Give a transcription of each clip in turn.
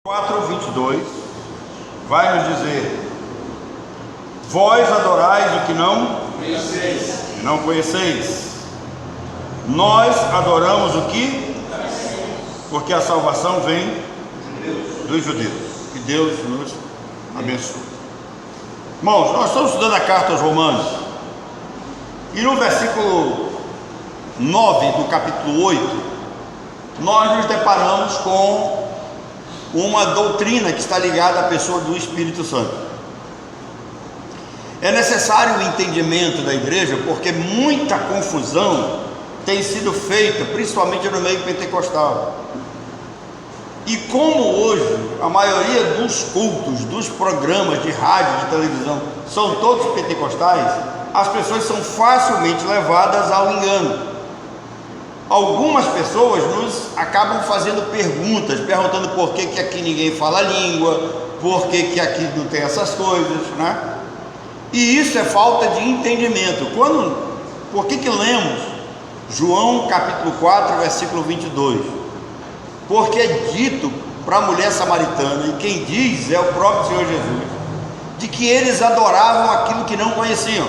4:22 vai nos dizer: vós adorais o que não conheceis. Nós adoramos o que? Porque a salvação vem dos judeus. Que Deus nos abençoe. Irmãos, nós estamos estudando a carta aos Romanos, e no versículo 9 do capítulo 8, nós nos deparamos com uma doutrina que está ligada à pessoa do Espírito Santo. É necessário o entendimento da igreja, porque muita confusão tem sido feita, principalmente no meio pentecostal. E como hoje a maioria dos cultos, dos programas de rádio, de televisão, são todos pentecostais, as pessoas são facilmente levadas ao engano. Algumas pessoas nos acabam fazendo perguntas, perguntando por que aqui ninguém fala língua, por que aqui não tem essas coisas, né? E isso é falta de entendimento. Por que lemos João capítulo 4, versículo 22? Porque é dito para a mulher samaritana, e quem diz é o próprio Senhor Jesus, de que eles adoravam aquilo que não conheciam.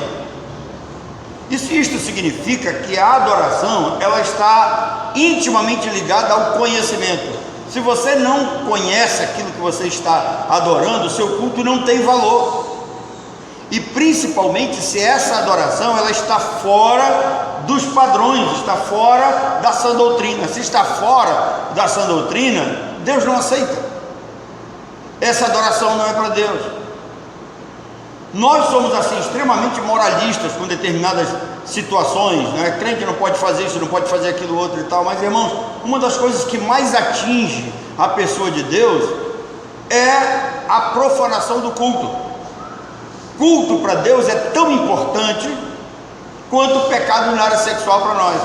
Isto significa que a adoração, ela está intimamente ligada ao conhecimento. Se você não conhece aquilo que você está adorando, o seu culto não tem valor. E principalmente se essa adoração ela está fora dos padrões, está fora da sã doutrina. Se está fora da sã doutrina, Deus não aceita. Essa adoração não é para Deus. Nós somos assim extremamente moralistas com determinadas situações, né? Crente não pode fazer isso, não pode fazer aquilo outro e tal. Mas irmãos, uma das coisas que mais atinge a pessoa de Deus é a profanação do culto. Culto para Deus é tão importante quanto o pecado na área sexual para nós.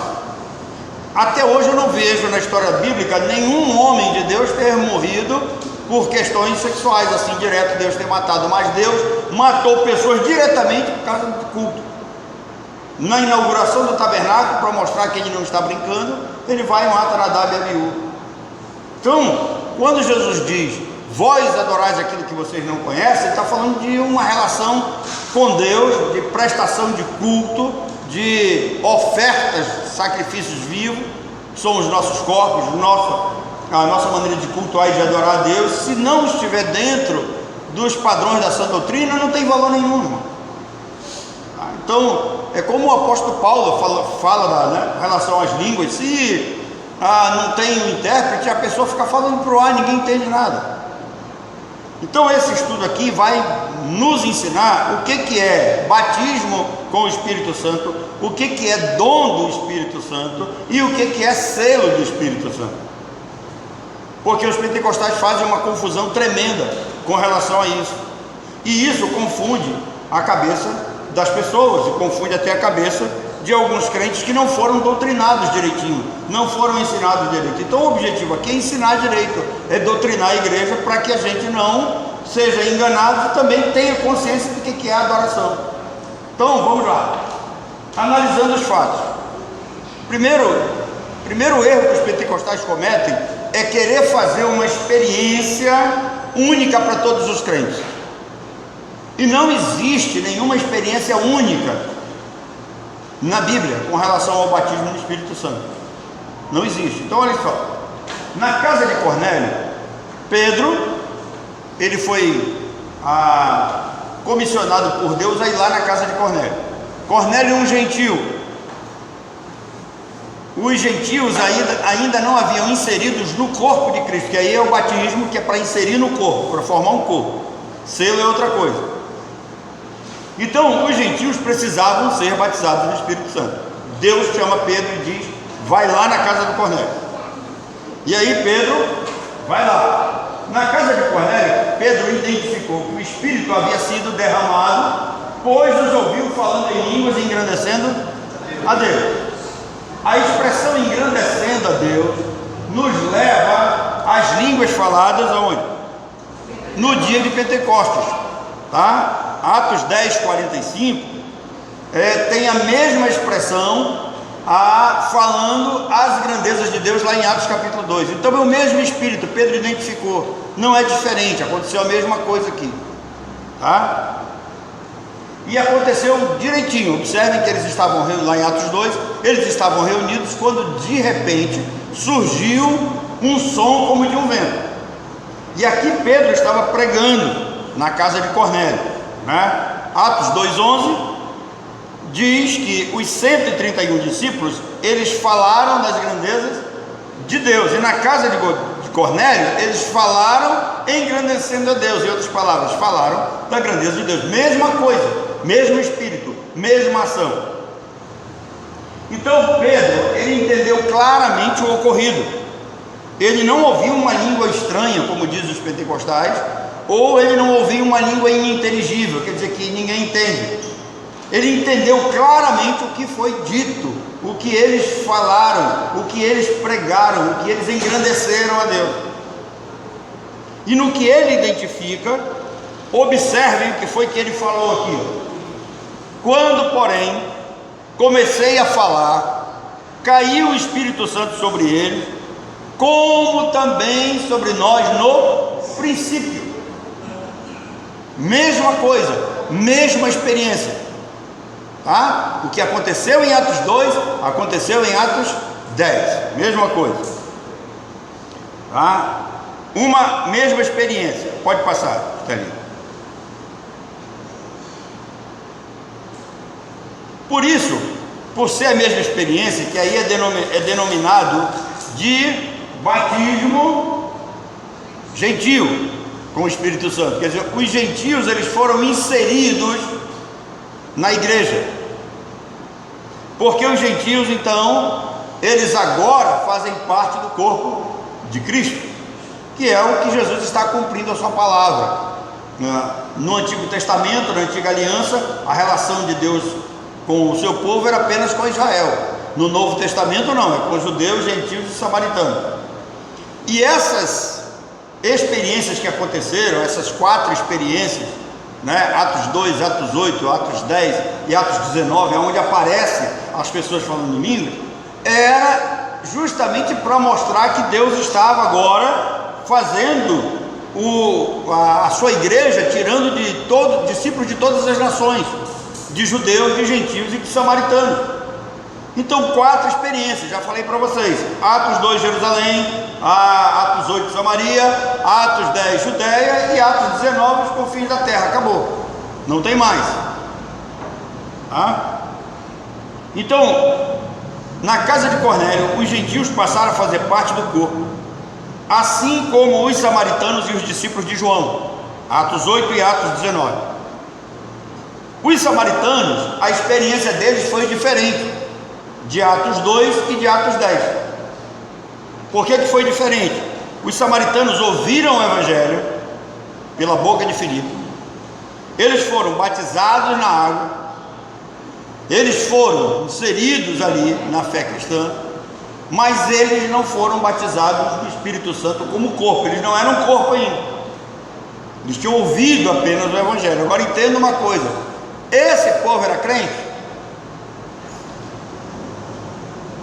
Até hoje eu não vejo na história bíblica nenhum homem de Deus ter morrido por questões sexuais, assim, direto, Deus ter matado. Mas Deus matou pessoas diretamente por causa do culto. Na inauguração do tabernáculo, para mostrar que ele não está brincando, ele vai e mata Nadab e Abiú. Então, quando Jesus diz: vós adorais aquilo que vocês não conhecem, ele está falando de uma relação com Deus, de prestação de culto, de ofertas, sacrifícios vivos, que são os nossos corpos, a nossa maneira de cultuar e de adorar a Deus. Se não estiver dentro dos padrões da sã doutrina, não tem valor nenhum, irmão. Então, é como o apóstolo Paulo fala em relação às línguas: se não tem um intérprete, a pessoa fica falando para o ar, ninguém entende nada. Então esse estudo aqui vai nos ensinar o que é batismo com o Espírito Santo, o que é dom do Espírito Santo e o que é selo do Espírito Santo. Porque os pentecostais fazem uma confusão tremenda com relação a isso. E isso confunde a cabeça das pessoas, e confunde até a cabeça de alguns crentes que não foram doutrinados direitinho, não foram ensinados direito. Então o objetivo aqui é ensinar direito, é doutrinar a igreja para que a gente não seja enganado e também tenha consciência do que é a adoração. Então vamos lá, analisando os fatos. Primeiro erro que os pentecostais cometem é querer fazer uma experiência única para todos os crentes. E não existe nenhuma experiência única na Bíblia com relação ao batismo no Espírito Santo. Não existe. Então olha só, na casa de Cornélio, Pedro, ele foi comissionado por Deus a ir lá na casa de Cornélio. Cornélio é um gentil. Os gentios ainda não haviam inseridos no corpo de Cristo, que aí é o batismo, que é para inserir no corpo, para formar um corpo. Selo é outra coisa. Então os gentios precisavam ser batizados no Espírito Santo. Deus chama Pedro e diz: vai lá na casa de Cornélio. E aí Pedro vai lá. Na casa de Cornélio, Pedro identificou que o Espírito havia sido derramado, pois os ouviu falando em línguas e engrandecendo a Deus. A expressão engrandecendo a Deus nos leva às línguas faladas aonde? No dia de Pentecostes, tá? Atos 10:45 tem a mesma expressão falando as grandezas de Deus lá em Atos capítulo 2. Então é o mesmo Espírito, Pedro identificou, não é diferente, aconteceu a mesma coisa aqui, tá? E aconteceu direitinho. Observem que eles estavam lá em Atos 2, eles estavam reunidos quando de repente surgiu um som como de um vento. E aqui Pedro estava pregando na casa de Cornélio, né? Atos 2:11 diz que os 131 discípulos, eles falaram das grandezas de Deus, e na casa de Cornélio, eles falaram engrandecendo a Deus. Em outras palavras, falaram da grandeza de Deus. Mesma coisa, mesmo espírito, mesma ação. Então Pedro, ele entendeu claramente o ocorrido. Ele não ouviu uma língua estranha, como dizem os pentecostais, ou ele não ouviu uma língua ininteligível, quer dizer que ninguém entende. Ele entendeu claramente o que foi dito, o que eles falaram, o que eles pregaram, o que eles engrandeceram a Deus. E no que ele identifica, observem o que foi que ele falou aqui. Quando, porém, comecei a falar, caiu o Espírito Santo sobre eles, como também sobre nós no princípio. Mesma coisa, mesma experiência. Tá? O que aconteceu em Atos 2, aconteceu em Atos 10, mesma coisa, tá? Uma mesma experiência. Pode passar, Thalia. Por isso, por ser a mesma experiência, que aí é denominado de batismo gentio com o Espírito Santo. Quer dizer, os gentios, eles foram inseridos na igreja, porque os gentios, então, eles agora fazem parte do corpo de Cristo, que é o que Jesus está cumprindo a sua palavra. No Antigo Testamento, na Antiga Aliança, a relação de Deus com o seu povo era apenas com Israel. No Novo Testamento não, é com judeus, gentios e samaritanos. E essas experiências que aconteceram, essas 4 experiências, né? Atos 2, Atos 8, Atos 10 e Atos 19, onde aparece as pessoas falando em línguas, era justamente para mostrar que Deus estava agora fazendo a sua igreja, tirando discípulos de todas as nações, de judeus, de gentios e de samaritanos. Então 4 experiências, já falei para vocês: Atos 2 Jerusalém, Atos 8 Samaria, Atos 10 Judeia e Atos 19 os confins da terra. Acabou, não tem mais, tá? Então, na casa de Cornélio, os gentios passaram a fazer parte do corpo, assim como os samaritanos e os discípulos de João. Atos 8 e Atos 19. Os samaritanos, a experiência deles foi diferente de Atos 2 e de Atos 10. Por que foi diferente? Os samaritanos ouviram o Evangelho pela boca de Filipe, eles foram batizados na água, eles foram inseridos ali na fé cristã, mas eles não foram batizados no Espírito Santo como corpo. Eles não eram corpo ainda, eles tinham ouvido apenas o Evangelho. Agora entenda uma coisa: esse povo era crente?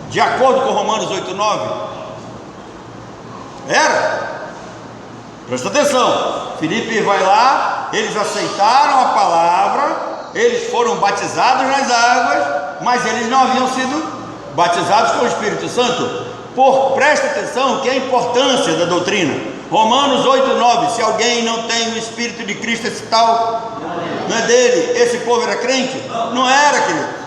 De acordo com Romanos 8:9, era? Presta atenção, Filipe vai lá, eles aceitaram a palavra, eles foram batizados nas águas, mas eles não haviam sido batizados com o Espírito Santo. Presta atenção que é a importância da doutrina. Romanos 8:9, se alguém não tem o Espírito de Cristo, esse tal não é dele. Esse povo era crente? Não era, querido.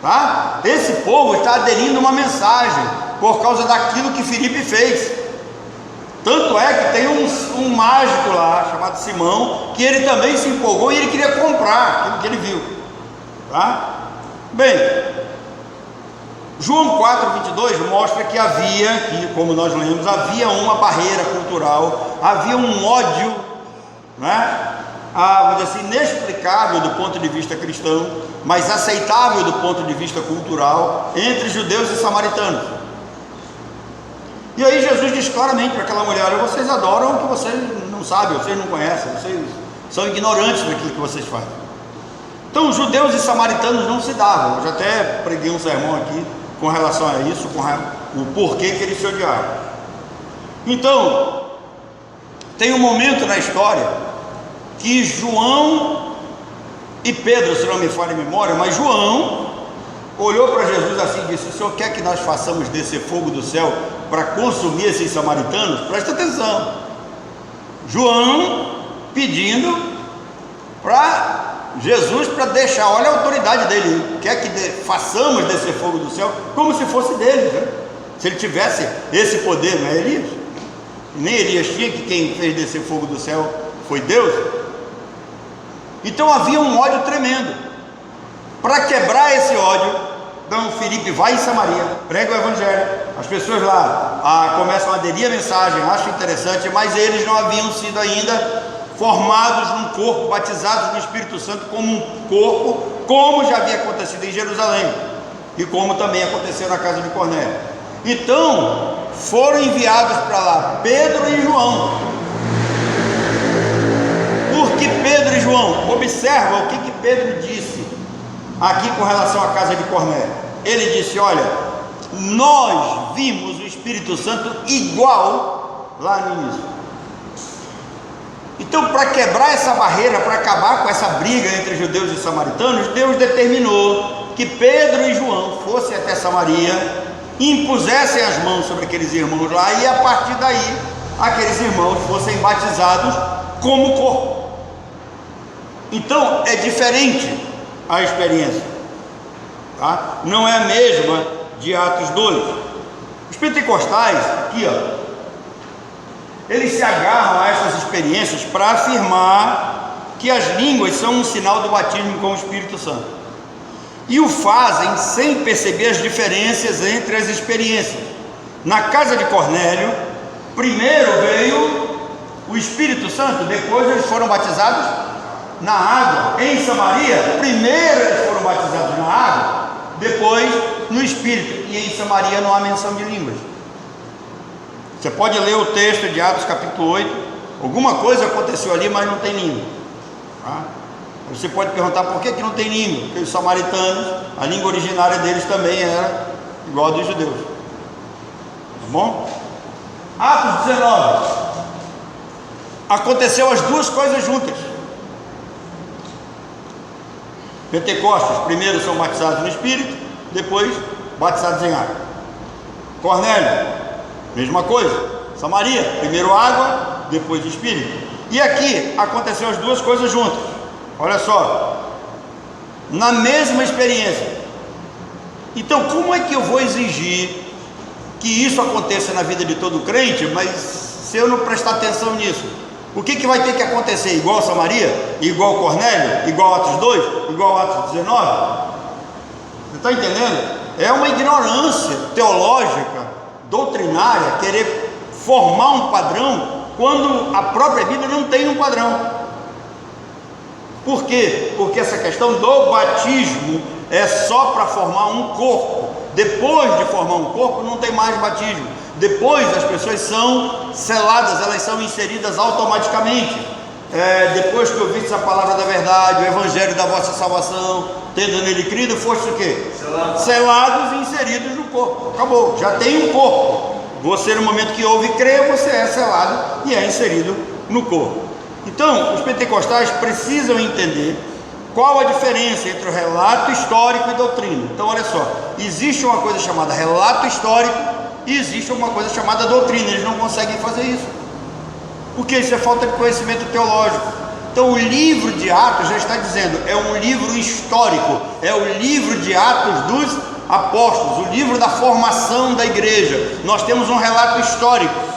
Tá? Esse povo está aderindo a uma mensagem por causa daquilo que Filipe fez. Tanto é que tem um mágico lá chamado Simão, que ele também se empolgou e ele queria comprar aquilo que ele viu. Tá? Bem, João 4:22 mostra que havia, como nós lemos, havia uma barreira cultural, havia um ódio, né? Vamos dizer assim, inexplicável do ponto de vista cristão, mas aceitável do ponto de vista cultural, entre judeus e samaritanos. E aí Jesus diz claramente para aquela mulher: vocês adoram o que vocês não sabem, vocês não conhecem, vocês são ignorantes daquilo que vocês fazem. Então judeus e samaritanos não se davam. Eu já até preguei um sermão aqui com relação a isso, com o porquê que eles se odiavam. Então, tem um momento na história que João e Pedro, se não me falha a memória, mas João olhou para Jesus assim e disse: o Senhor quer que nós façamos descer fogo do céu para consumir esses samaritanos? Presta atenção. João pedindo para Jesus, para deixar, olha a autoridade dele, quer que façamos descer fogo do céu, como se fosse dele, né? Se ele tivesse esse poder, não é Elias? Nem Elias tinha, que quem fez descer fogo do céu foi Deus. Então havia um ódio tremendo. Para quebrar esse ódio, então Filipe vai em Samaria, prega o evangelho, as pessoas lá começam a aderir à mensagem, acham interessante, mas eles não haviam sido ainda formados num corpo, batizados no Espírito Santo como um corpo, como já havia acontecido em Jerusalém e como também aconteceu na casa de Cornélio. Então foram enviados para lá Pedro e João. Por que Pedro e João? Observa o que Pedro disse aqui com relação à casa de Cornélio. Ele disse: olha, nós vimos o Espírito Santo igual lá no início. Então, para quebrar essa barreira, para acabar com essa briga entre judeus e samaritanos, Deus determinou que Pedro e João fossem até Samaria, impusessem as mãos sobre aqueles irmãos lá, e a partir daí aqueles irmãos fossem batizados como corpo. Então é diferente a experiência, tá? Não é a mesma de Atos 2. Os pentecostais aqui, eles se agarram a essas experiências para afirmar que as línguas são um sinal do batismo com o Espírito Santo, e o fazem sem perceber as diferenças entre as experiências. Na casa de Cornélio, primeiro veio o Espírito Santo, depois eles foram batizados na água. Em Samaria, primeiro eles foram batizados na água, depois no Espírito. E em Samaria não há menção de línguas. Você pode ler o texto de Atos capítulo 8, alguma coisa aconteceu ali, mas não tem língua, tá? Você pode perguntar por que não tem língua, porque os samaritanos, a língua originária deles também era igual a dos judeus, tá bom? Atos 19, aconteceu as duas coisas juntas. Pentecostes, primeiro são batizados no Espírito, depois batizados em água. Cornélio, mesma coisa. Samaria, primeiro água, depois Espírito. E aqui aconteceu as duas coisas juntas. Olha só, na mesma experiência. Então, como é que eu vou exigir que isso aconteça na vida de todo crente, mas se eu não prestar atenção nisso, o que vai ter que acontecer? Igual Samaria? Igual Cornélio? Igual Atos 2? Igual Atos 19? Você está entendendo? É uma ignorância teológica, doutrinária, querer formar um padrão quando a própria Bíblia não tem um padrão. Por quê? Porque essa questão do batismo é só para formar um corpo. Depois de formar um corpo, não tem mais batismo. Depois as pessoas são seladas, elas são inseridas automaticamente. Depois que ouvistes a palavra da verdade, o evangelho da vossa salvação, tendo nele crido, foste o quê? Selados e inseridos no corpo. Acabou, já tem um corpo. Você, no momento que ouve e crê, você é selado e é inserido no corpo. Então, os pentecostais precisam entender qual a diferença entre o relato histórico e doutrina. Então, olha só, existe uma coisa chamada relato histórico e existe uma coisa chamada doutrina. Eles não conseguem fazer isso, porque isso é falta de conhecimento teológico. Então, o livro de Atos já está dizendo, é um livro histórico, é o livro de Atos dos Apóstolos, o livro da formação da igreja. Nós temos um relato histórico.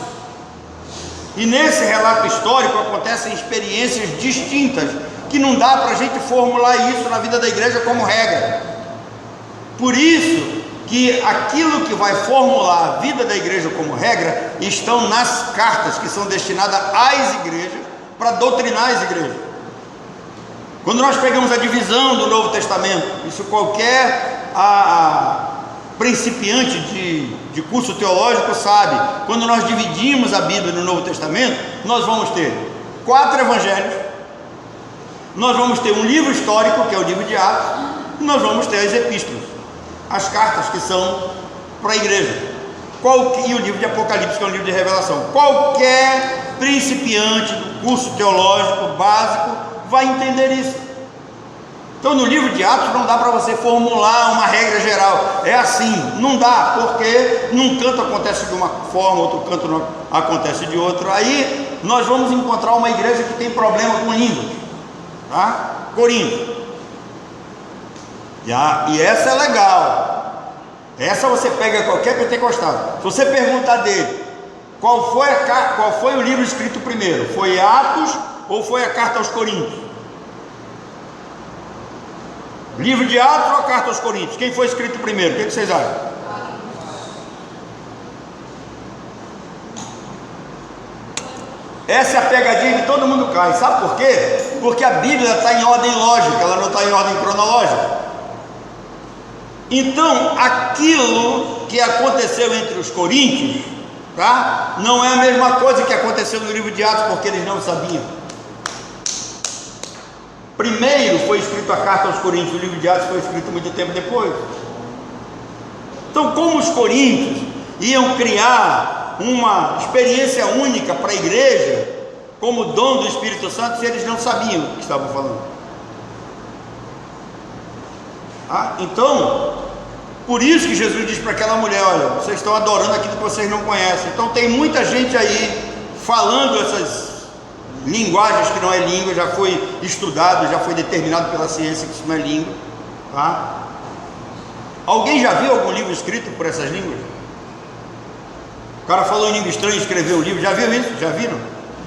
E nesse relato histórico acontecem experiências distintas, que não dá para a gente formular isso na vida da igreja como regra. Por isso que aquilo que vai formular a vida da igreja como regra estão nas cartas que são destinadas às igrejas, para doutrinar as igrejas. Quando nós pegamos a divisão do Novo Testamento, isso qualquer principiante de curso teológico sabe. Quando nós dividimos a Bíblia no Novo Testamento, nós vamos ter 4 evangelhos, Nós vamos ter um livro histórico, que é o livro de Atos, e nós vamos ter as epístolas, as cartas que são para a igreja, e o livro de Apocalipse, que é um livro de revelação. Qualquer principiante do curso teológico básico vai entender isso. Então no livro de Atos não dá para você formular uma regra geral, é assim, não dá, porque num canto acontece de uma forma, outro canto não acontece de outra. Aí nós vamos encontrar uma igreja que tem problema com línguas, tá? Corinto, e essa é legal, essa você pega qualquer pentecostal, se você perguntar dele qual foi o livro escrito primeiro, foi Atos ou foi a carta aos Coríntios? Livro de Atos ou a carta aos Coríntios? Quem foi escrito primeiro? O que vocês acham? Essa é a pegadinha que todo mundo cai. Sabe por quê? Porque a Bíblia está em ordem lógica, ela não está em ordem cronológica. Então, aquilo que aconteceu entre os coríntios, tá? Não é a mesma coisa que aconteceu no livro de Atos, porque eles não sabiam. Primeiro foi escrito a carta aos Coríntios, o livro de Atos foi escrito muito tempo depois. Então, como os coríntios iam criar uma experiência única para a igreja, como dom do Espírito Santo, se eles não sabiam o que estavam falando? Então, por isso que Jesus diz para aquela mulher: olha, vocês estão adorando aquilo que vocês não conhecem. Então tem muita gente aí falando essas linguagens que não é língua, já foi estudado, já foi determinado pela ciência que isso não é língua, tá? Alguém já viu algum livro escrito por essas línguas? O cara falou em língua estranha e escreveu um livro, já viu isso? Já viram?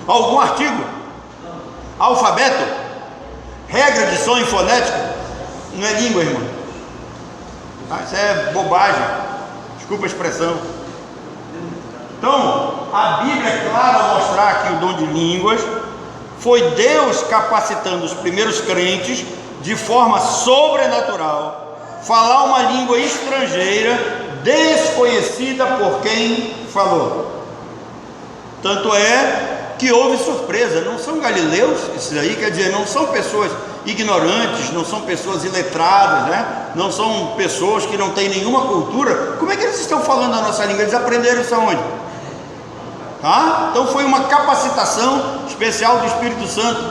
Algum artigo? Alfabeto? Regra de som e fonética? Não é língua, irmão. Isso é bobagem, desculpa a expressão. Então, a Bíblia é clara ao mostrar que o dom de línguas foi Deus capacitando os primeiros crentes de forma sobrenatural, falar uma língua estrangeira, desconhecida por quem falou. Tanto é que houve surpresa, não são galileus, isso aí quer dizer, não são pessoas ignorantes, não são pessoas iletradas, né? Não são pessoas que não têm nenhuma cultura. Como é que eles estão falando a nossa língua? Eles aprenderam isso aonde? Então foi uma capacitação especial do Espírito Santo.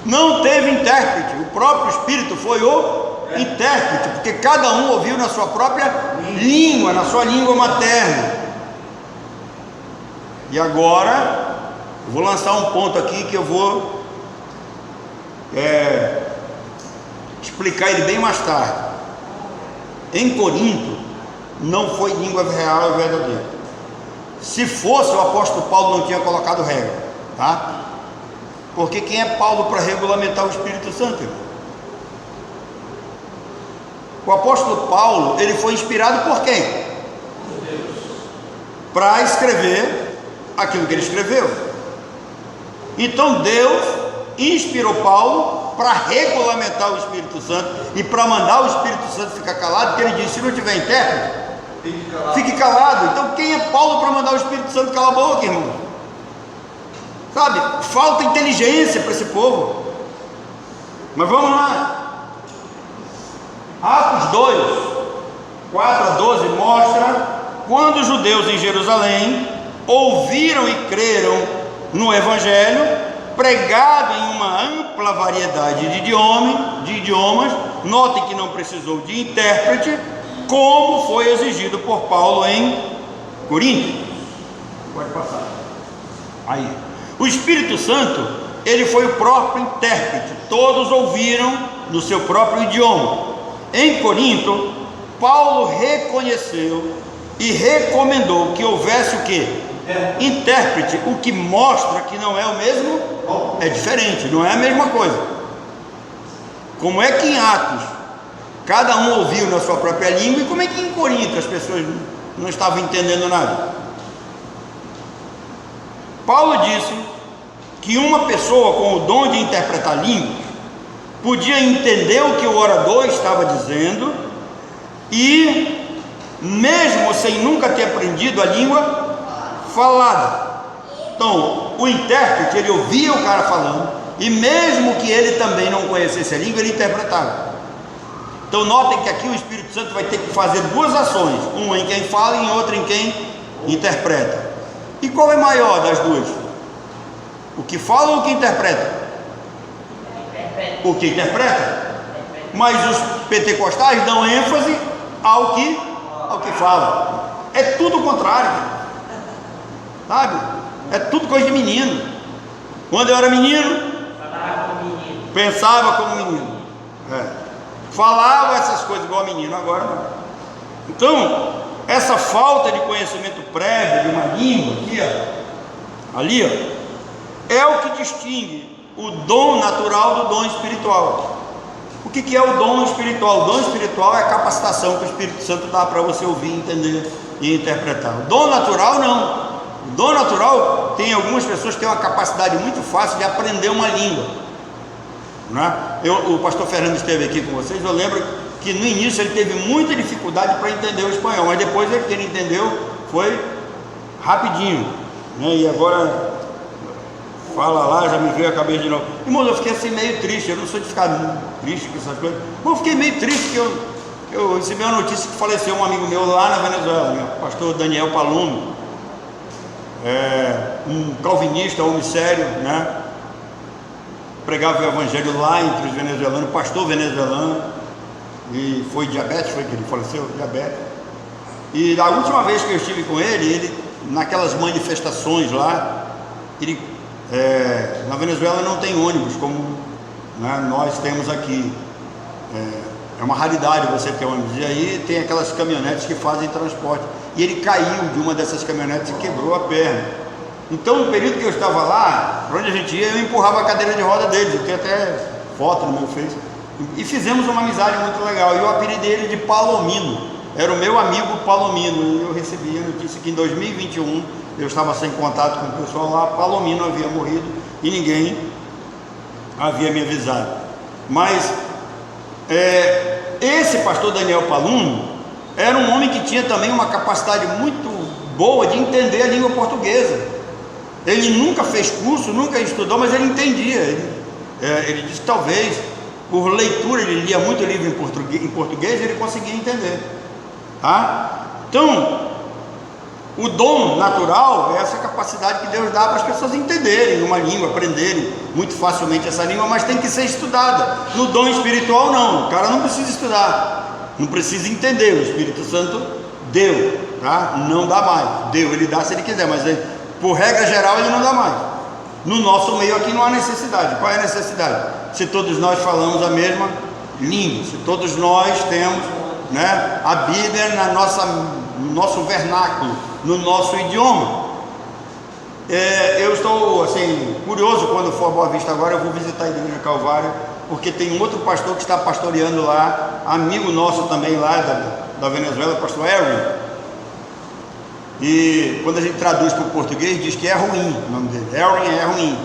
Não teve intérprete, o próprio Espírito foi o intérprete, porque cada um ouviu na sua própria língua, na sua língua materna. E agora eu vou lançar um ponto aqui que eu vou explicar ele bem mais tarde. Em Corinto não foi língua real e verdadeira. Se fosse, o apóstolo Paulo não tinha colocado regra, tá? Porque quem é Paulo para regulamentar o Espírito Santo? O apóstolo Paulo, ele foi inspirado por quem? Por Deus. Para escrever aquilo que ele escreveu. Então Deus inspirou Paulo para regulamentar o Espírito Santo e para mandar o Espírito Santo ficar calado, porque ele disse: se não tiver intérprete, fique calado. Então quem é Paulo para mandar o Espírito Santo calar a boca, irmão? Sabe, falta inteligência para esse povo. Mas vamos lá. Atos 2, 4 a 12 mostra quando os judeus em Jerusalém ouviram e creram no Evangelho, pregado em uma ampla variedade de idiomas. Notem que não precisou de intérprete, como foi exigido por Paulo em Corinto. Pode passar. Aí, o Espírito Santo, ele foi o próprio intérprete. Todos ouviram no seu próprio idioma. Em Corinto, Paulo reconheceu e recomendou que houvesse o quê? Intérprete, o que mostra que não é o mesmo, é diferente, não é a mesma coisa. Como é que em Atos cada um ouviu na sua própria língua, e como é que em Corinto as pessoas não estavam entendendo nada? Paulo disse que uma pessoa com o dom de interpretar línguas podia entender o que o orador estava dizendo, e mesmo sem nunca ter aprendido a língua falada. Então o intérprete, ele ouvia o cara falando, e mesmo que ele também não conhecesse a língua, ele interpretava. Então notem que aqui o Espírito Santo vai ter que fazer duas ações, uma em quem fala e outra em quem interpreta. E qual é maior das duas? O que fala ou o que interpreta? O que interpreta. Mas os pentecostais dão ênfase ao que fala. É tudo o contrário, sabe? É tudo coisa de menino. Quando eu era menino, pensava como menino, falava essas coisas igual menino, agora não. Então, essa falta de conhecimento prévio de uma língua aqui, ali, é o que distingue o dom natural do dom espiritual. O que é o dom espiritual? O dom espiritual é a capacitação que o Espírito Santo dá para você ouvir, entender e interpretar. O dom natural não. O dom natural, tem algumas pessoas que têm uma capacidade muito fácil de aprender uma língua, né? O pastor Fernando esteve aqui com vocês. Eu lembro que no início ele teve muita dificuldade para entender o espanhol, mas depois que ele entendeu, foi rapidinho, né? E agora fala lá, já me veio a cabeça de novo. Irmão, eu fiquei assim meio triste. Eu não sou de ficar triste com essas coisas, mas eu fiquei meio triste que eu recebi uma notícia que faleceu um amigo meu lá na Venezuela, né? O pastor Daniel Palume, um calvinista, homem sério, né? Pregava o evangelho lá entre os venezuelanos, pastor venezuelano, e foi diabetes, foi que ele faleceu, diabetes. E a última vez que eu estive com ele naquelas manifestações lá, na Venezuela não tem ônibus como, né, nós temos aqui. É uma raridade você ter ônibus. E aí tem aquelas caminhonetes que fazem transporte. E ele caiu de uma dessas caminhonetes e quebrou a perna. Então, no período que eu estava lá, para onde a gente ia, eu empurrava a cadeira de roda deles. Eu tenho até foto no meu Face. E fizemos uma amizade muito legal. E eu apelidei ele de Palomino. Era o meu amigo Palomino. E eu recebi a notícia que em 2021 eu estava sem contato com o pessoal lá. Palomino havia morrido e ninguém havia me avisado. Mas esse pastor Daniel Palume era um homem que tinha também uma capacidade muito boa de entender a língua portuguesa. Ele nunca fez curso, nunca estudou, mas ele entendia. Ele disse que talvez por leitura, ele lia muito livro em português, ele conseguia entender, tá? Então, o dom natural é essa capacidade que Deus dá para as pessoas entenderem uma língua, aprenderem muito facilmente essa língua, mas tem que ser estudada. No dom espiritual não, o cara não precisa estudar, não precisa entender. O Espírito Santo deu, tá? Não dá mais, deu, ele dá se ele quiser, mas por regra geral ele não dá mais. No nosso meio aqui não há necessidade. Qual é a necessidade? Se todos nós falamos a mesma língua, se todos nós temos, né, a Bíblia no nosso vernáculo, no nosso idioma. Eu estou assim curioso, quando for a Boa Vista agora, eu vou visitar a Igreja Calvário, porque tem um outro pastor que está pastoreando lá, amigo nosso também lá da Venezuela, o pastor Aaron. E quando a gente traduz para o português, diz que é ruim o nome dele. Aaron é ruim.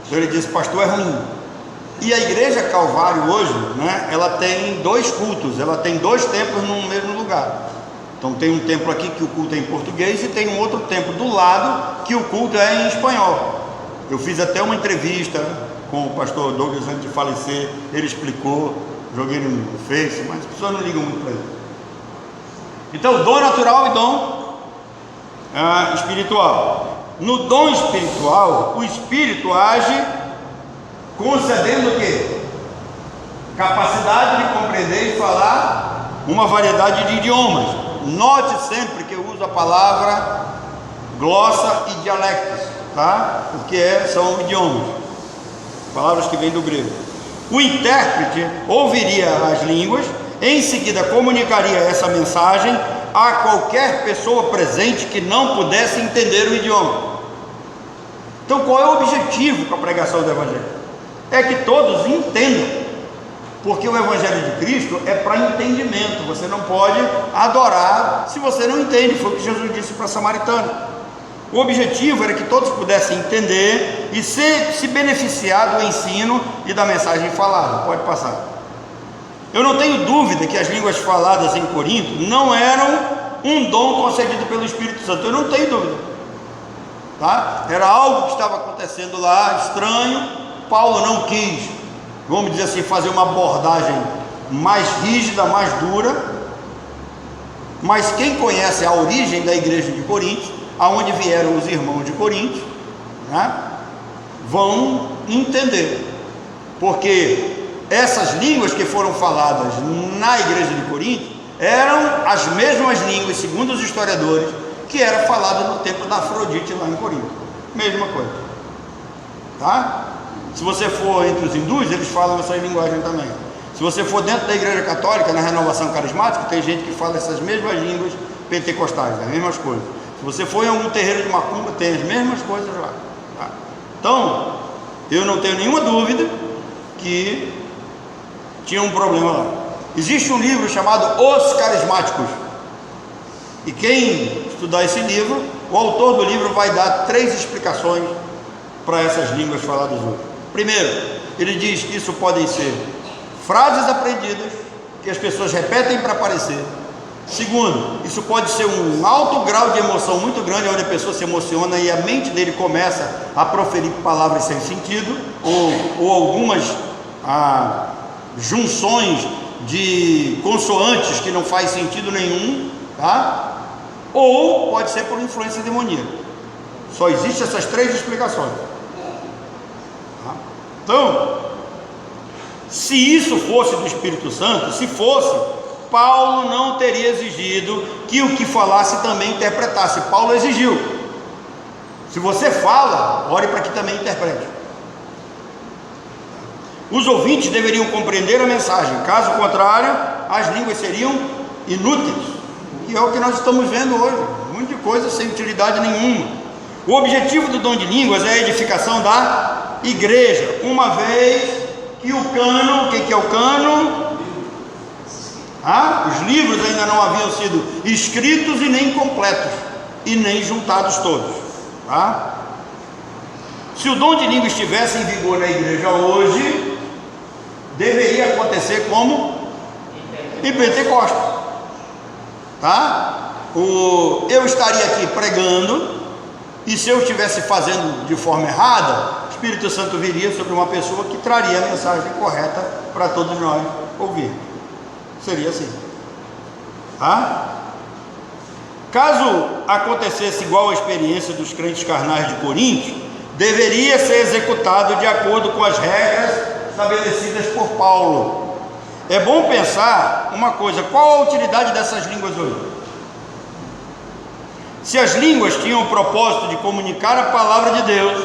Então ele diz, pastor, é ruim. E a Igreja Calvário hoje, né, ela tem 2 cultos, ela tem 2 templos no mesmo lugar. Então tem um templo aqui que o culto é em português e tem um outro templo do lado que o culto é em espanhol. Eu fiz até uma entrevista com o pastor Douglas antes de falecer, ele explicou, joguei no Face, mas as pessoas não ligam muito para ele. Então, dom natural e dom espiritual. No dom espiritual, o Espírito age concedendo o quê? Capacidade de compreender e falar uma variedade de idiomas. Note sempre que eu uso a palavra glossa e dialectos, tá? Porque são idiomas, palavras que vêm do grego. O intérprete ouviria as línguas, em seguida comunicaria essa mensagem a qualquer pessoa presente que não pudesse entender o idioma. Então, qual é o objetivo com a pregação do Evangelho? É que todos entendam, porque o Evangelho de Cristo é para entendimento. Você não pode adorar se você não entende. Foi o que Jesus disse para a samaritana. O objetivo era que todos pudessem entender e se beneficiar do ensino e da mensagem falada. Pode passar. Eu não tenho dúvida que as línguas faladas em Corinto não eram um dom concedido pelo Espírito Santo. Eu não tenho dúvida, tá? Era algo que estava acontecendo lá, estranho, Paulo não quis, vamos dizer assim, fazer uma abordagem mais rígida, mais dura, mas quem conhece a origem da igreja de Corinto, aonde vieram os irmãos de Corinto, né, vão entender, porque essas línguas que foram faladas na igreja de Corinto eram as mesmas línguas, segundo os historiadores, que era falada no templo da Afrodite lá em Corinto, mesma coisa, tá? Se você for entre os hindus, eles falam essa linguagem também. Se você for dentro da igreja católica, na renovação carismática, tem gente que fala essas mesmas línguas pentecostais, as mesmas coisas. Se você for em algum terreiro de macumba, tem as mesmas coisas lá, tá? Então, eu não tenho nenhuma dúvida que tinha um problema lá. Existe um livro chamado Os Carismáticos, e quem estudar esse livro, o autor do livro vai dar 3 explicações para essas línguas faladas hoje. Primeiro, ele diz que isso podem ser frases aprendidas que as pessoas repetem para aparecer. Segundo, isso pode ser um alto grau de emoção muito grande, onde a pessoa se emociona e a mente dele começa a proferir palavras sem sentido, ou algumas junções de consoantes que não faz sentido nenhum, tá? Ou pode ser por influência demoníaca. Só existem essas 3 explicações, tá? Então, se isso fosse do Espírito Santo, se fosse, Paulo não teria exigido que o que falasse também interpretasse. Paulo exigiu: se você fala, ore para que também interprete. Os ouvintes deveriam compreender a mensagem, caso contrário, as línguas seriam inúteis, e é o que nós estamos vendo hoje, um monte de coisa sem utilidade nenhuma. O objetivo do dom de línguas é a edificação da igreja, uma vez que o cano, o que é o cano? Os livros ainda não haviam sido escritos e nem completos, e nem juntados todos, tá? Se o dom de língua estivesse em vigor na igreja hoje, deveria acontecer como em Pentecostes, tá? Eu estaria aqui pregando, e se eu estivesse fazendo de forma errada, o Espírito Santo viria sobre uma pessoa que traria a mensagem correta para todos nós ouvir. Seria assim, tá? Caso acontecesse igual a experiência dos crentes carnais de Corinto, deveria ser executado de acordo com as regras estabelecidas por Paulo. É bom pensar uma coisa: qual a utilidade dessas línguas hoje? Se as línguas tinham o propósito de comunicar a palavra de Deus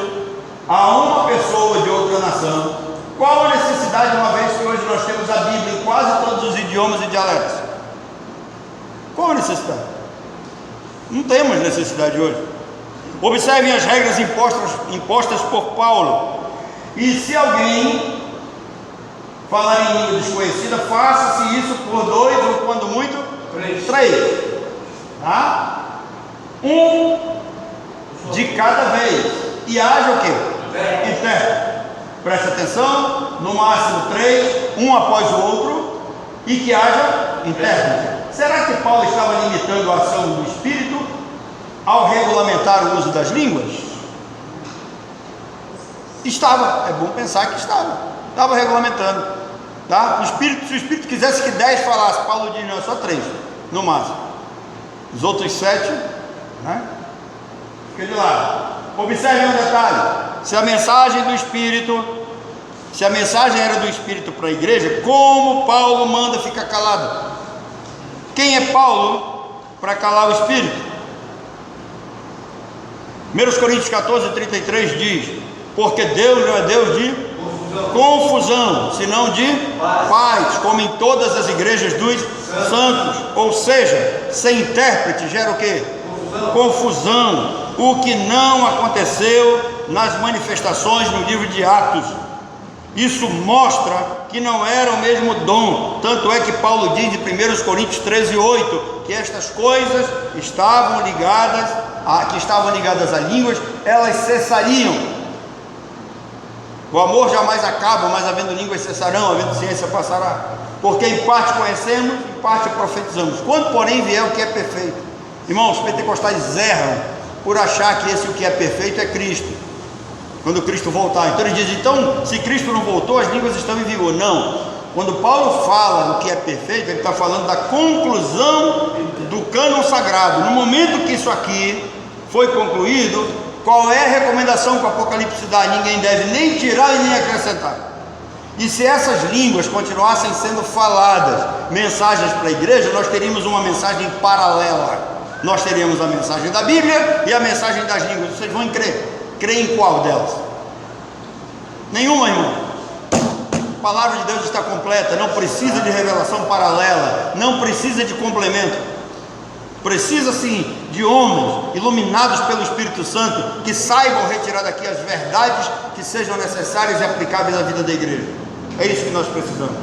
a uma pessoa de outra nação, qual a necessidade, uma vez que hoje nós temos a Bíblia em quase todos os idiomas e dialetos? Qual a necessidade? Não temos necessidade hoje. Observem as regras impostas por Paulo. E se alguém falar em língua desconhecida, faça-se isso por 2 ou, quando muito, 3, tá? 1 de cada vez, e haja o quê? Intérprete. Preste atenção, no máximo 3, um após o outro, e que haja intérprete. Será que Paulo estava limitando a ação do Espírito ao regulamentar o uso das línguas? Estava, é bom pensar que estava regulamentando, tá? Se o Espírito quisesse que 10 falassem, Paulo diz: não, só 3, no máximo. Os outros 7, né? Fica de lado. Observe um detalhe: se a mensagem era do Espírito para a igreja, como Paulo manda ficar calado? Quem é Paulo para calar o Espírito? 1 Coríntios 14:33 diz: porque Deus não é Deus de confusão, senão de paz, como em todas as igrejas dos santos. Ou seja, sem intérprete gera o que? Confusão. O que não aconteceu nas manifestações no livro de Atos. Isso mostra que não era o mesmo dom. Tanto é que Paulo diz em 1 Coríntios 13:8 que estas coisas que estavam ligadas a línguas, elas cessariam. O amor jamais acaba, mas havendo línguas cessarão, havendo ciência passará. Porque em parte conhecemos, em parte profetizamos. Quando porém vier o que é perfeito. Irmãos, os pentecostais erram por achar que esse o que é perfeito é Cristo. quando Cristo voltar. Então ele diz, então, se Cristo não voltou, as línguas estão em vigor. Não. Quando Paulo fala o que é perfeito, ele está falando da conclusão do cânon sagrado. No momento que isso aqui foi concluído, qual é a recomendação que o Apocalipse dá? Ninguém deve nem tirar e nem acrescentar. E se essas línguas continuassem sendo faladas, mensagens para a igreja, nós teríamos uma mensagem paralela. Nós teríamos a mensagem da Bíblia e a mensagem das línguas. Vocês vão crer em qual delas? Nenhuma, irmão. A palavra de Deus está completa, não precisa de revelação paralela, não precisa de complemento. Precisa sim de homens iluminados pelo Espírito Santo, que saibam retirar daqui as verdades que sejam necessárias e aplicáveis à vida da igreja. É isso que nós precisamos.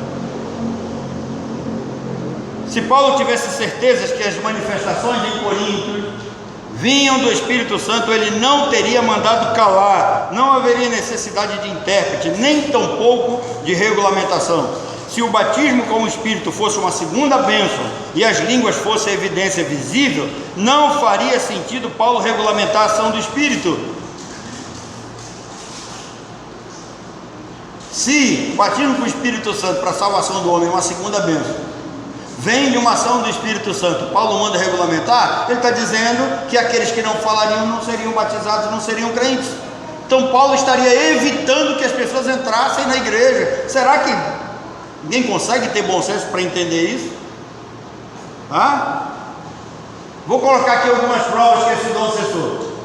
Se Paulo tivesse certezas que as manifestações em Corinto vinham do Espírito Santo, ele não teria mandado calar, não haveria necessidade de intérprete, nem tampouco de regulamentação. Se o batismo com o Espírito fosse uma segunda bênção e as línguas fossem a evidência visível, não faria sentido Paulo regulamentar a ação do Espírito. Se o batismo com o Espírito Santo para a salvação do homem é uma segunda bênção, vem de uma ação do Espírito Santo, Paulo manda regulamentar, ele está dizendo que aqueles que não falariam não seriam batizados, não seriam crentes. Então Paulo estaria evitando que as pessoas entrassem na igreja. Será que ninguém consegue ter bom senso para entender isso? Vou colocar aqui algumas provas que esse dom cessou.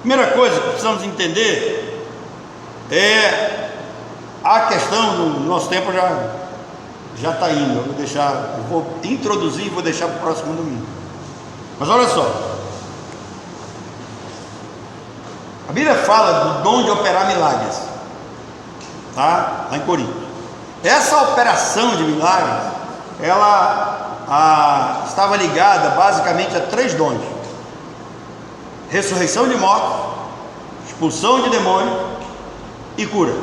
Primeira coisa que precisamos entender é a questão do nosso tempo já está indo. Eu vou introduzir e vou deixar para o próximo domingo. Mas olha só, a Bíblia fala do dom de operar milagres, lá em Corinto. Essa operação de milagres, ela estava ligada basicamente a 3 dons: ressurreição de mortos, expulsão de demônios e cura.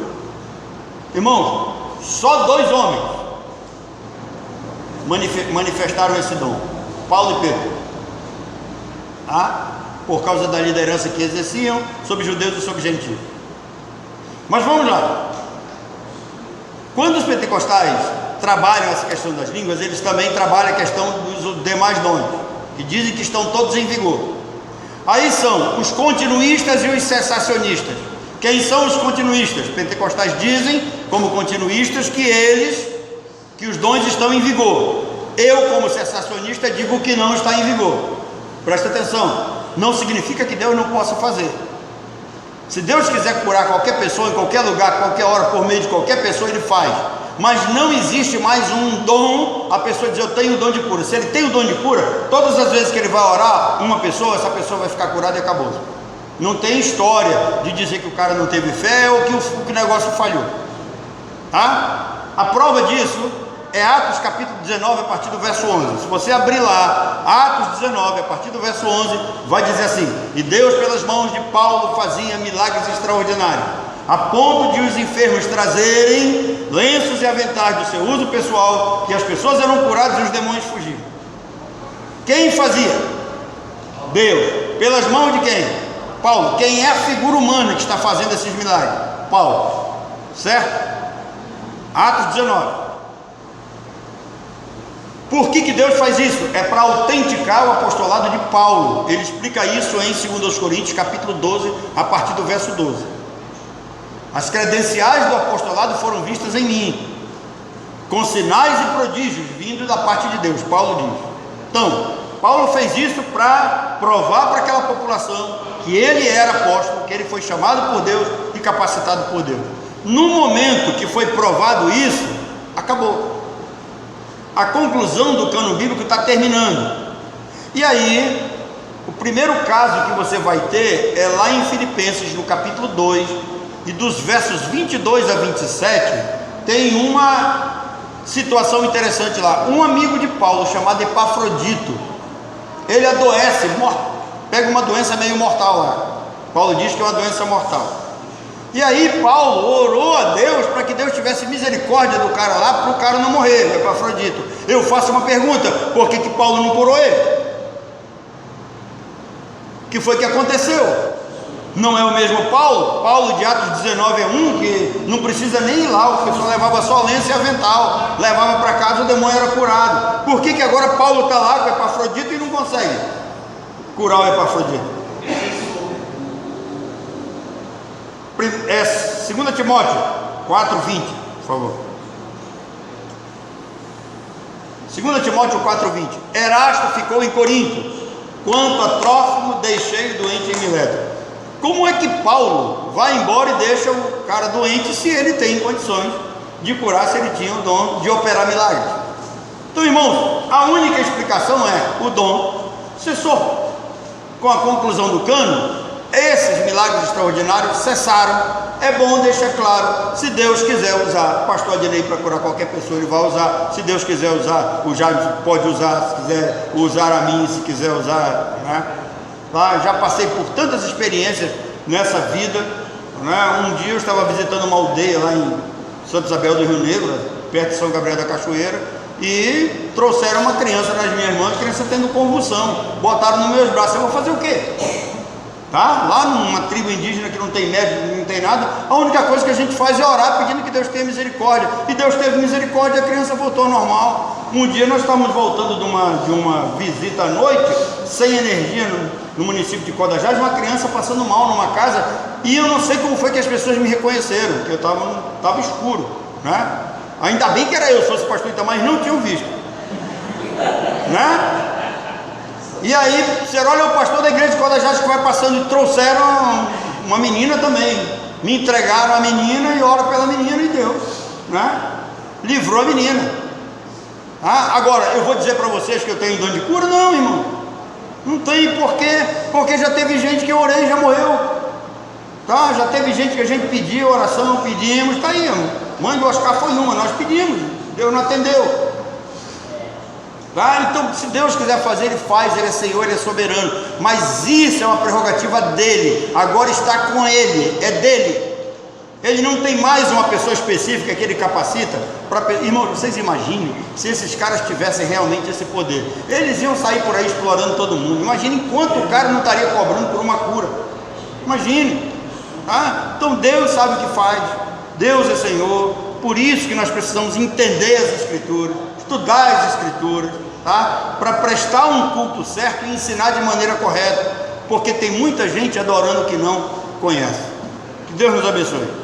Irmãos, só 2 homens manifestaram esse dom: Paulo e Pedro, por causa da liderança que exerciam sobre judeus e sobre gentios. Mas vamos lá. Quando os pentecostais trabalham essa questão das línguas, eles também trabalham a questão dos demais dons, que dizem que estão todos em vigor. Aí são os continuistas e os cessacionistas. Quem são os continuistas? Os pentecostais dizem, como continuistas, que os dons estão em vigor. Eu, como cessacionista, digo que não está em vigor. Presta atenção, não significa que Deus não possa fazer. Se Deus quiser curar qualquer pessoa, em qualquer lugar, qualquer hora, por meio de qualquer pessoa, Ele faz. Mas não existe mais um dom, a pessoa diz, eu tenho o dom de cura. Se ele tem o dom de cura, todas as vezes que ele vai orar uma pessoa, essa pessoa vai ficar curada e acabou. Não tem história de dizer que o cara não teve fé ou que o negócio falhou. A prova disso é Atos capítulo 19, a partir do verso 11. Se você abrir lá, Atos 19, a partir do verso 11, vai dizer assim: e Deus pelas mãos de Paulo fazia milagres extraordinários, a ponto de os enfermos trazerem lenços e aventais do seu uso pessoal, que as pessoas eram curadas e os demônios fugiam. Quem fazia? Deus. Pelas mãos de quem? Paulo. Quem é a figura humana que está fazendo esses milagres? Paulo. Certo? Atos 19. Por que Deus faz isso? É para autenticar o apostolado de Paulo. Ele explica isso em 2 Coríntios capítulo 12, a partir do verso 12. As credenciais do apostolado foram vistas em mim, com sinais e prodígios vindo da parte de Deus, Paulo diz. Então, Paulo fez isso para provar para aquela população que ele era apóstolo, que ele foi chamado por Deus e capacitado por Deus. No momento que foi provado isso, acabou. A conclusão do cânon bíblico está terminando. E aí, o primeiro caso que você vai ter é lá em Filipenses, no capítulo 2, e dos versos 22 a 27, tem uma situação interessante lá. Um amigo de Paulo, chamado Epafrodito, ele adoece, pega uma doença meio mortal lá. Paulo diz que é uma doença mortal. E aí Paulo orou a Deus para que Deus tivesse misericórdia do cara lá, para o cara não morrer, o Epafrodito. Eu faço uma pergunta: por que Paulo não curou ele? O que foi que aconteceu? Não é o mesmo Paulo? Paulo de Atos 19:1, que não precisa nem ir lá, o pessoal levava só lenço e avental, levava para casa, o demônio era curado. Por que agora Paulo está lá com Epafrodito e não consegue curar o Epafrodito? 2 Timóteo 4:20, por favor. 2 Timóteo 4:20. Erasto ficou em Corinto, quanto a Trófimo deixei doente em Mileto. Como é que Paulo vai embora e deixa o cara doente se ele tem condições de curar, se ele tinha o dom de operar milagres? Então, irmãos, a única explicação é: o dom cessou. Com a conclusão do cano, esses milagres extraordinários cessaram. É bom deixar claro, se Deus quiser usar o pastor Adnei para curar qualquer pessoa, ele vai usar. Se Deus quiser usar o Jaime, pode usar. Se quiser usar a mim, se quiser usar, né? Já passei por tantas experiências nessa vida, né? Um dia eu estava visitando uma aldeia lá em Santa Isabel do Rio Negro, perto de São Gabriel da Cachoeira, e trouxeram uma criança nas minhas mãos, a criança tendo convulsão, botaram nos meus braços. Eu vou fazer o quê? Lá numa tribo indígena que não tem médico, não tem nada, a única coisa que a gente faz é orar pedindo que Deus tenha misericórdia, e Deus teve misericórdia, a criança voltou ao normal. Um dia nós estávamos voltando de uma visita à noite, sem energia no município de Codajás, uma criança passando mal numa casa, e eu não sei como foi que as pessoas me reconheceram, porque eu estava escuro, né? Ainda bem que era eu, se fosse o pastor Itamar, mas não tinham visto, né? E aí, você olha o pastor da igreja de Codajás que vai passando, e trouxeram uma menina também, me entregaram a menina e ora pela menina, e Deus, né? Livrou a menina. Agora, eu vou dizer para vocês que eu tenho dom de cura? Não, irmão, não tem. Por quê? Porque já teve gente que eu orei e já morreu, já teve gente que a gente pediu oração, pedimos, está aí, irmão. Mãe do Oscar foi uma, nós pedimos, Deus não atendeu. Então, se Deus quiser fazer, Ele faz, Ele é Senhor, Ele é soberano, mas isso é uma prerrogativa dele, agora está com Ele, é dele. Ele não tem mais uma pessoa específica que Ele capacita para... Irmão, vocês imaginem se esses caras tivessem realmente esse poder, eles iam sair por aí explorando todo mundo. Imaginem quanto o cara não estaria cobrando por uma cura, imagine. Então Deus sabe o que faz, Deus é Senhor. Por isso que nós precisamos entender as Escrituras, estudar as Escrituras, para prestar um culto certo e ensinar de maneira correta, porque tem muita gente adorando o que não conhece. Que Deus nos abençoe.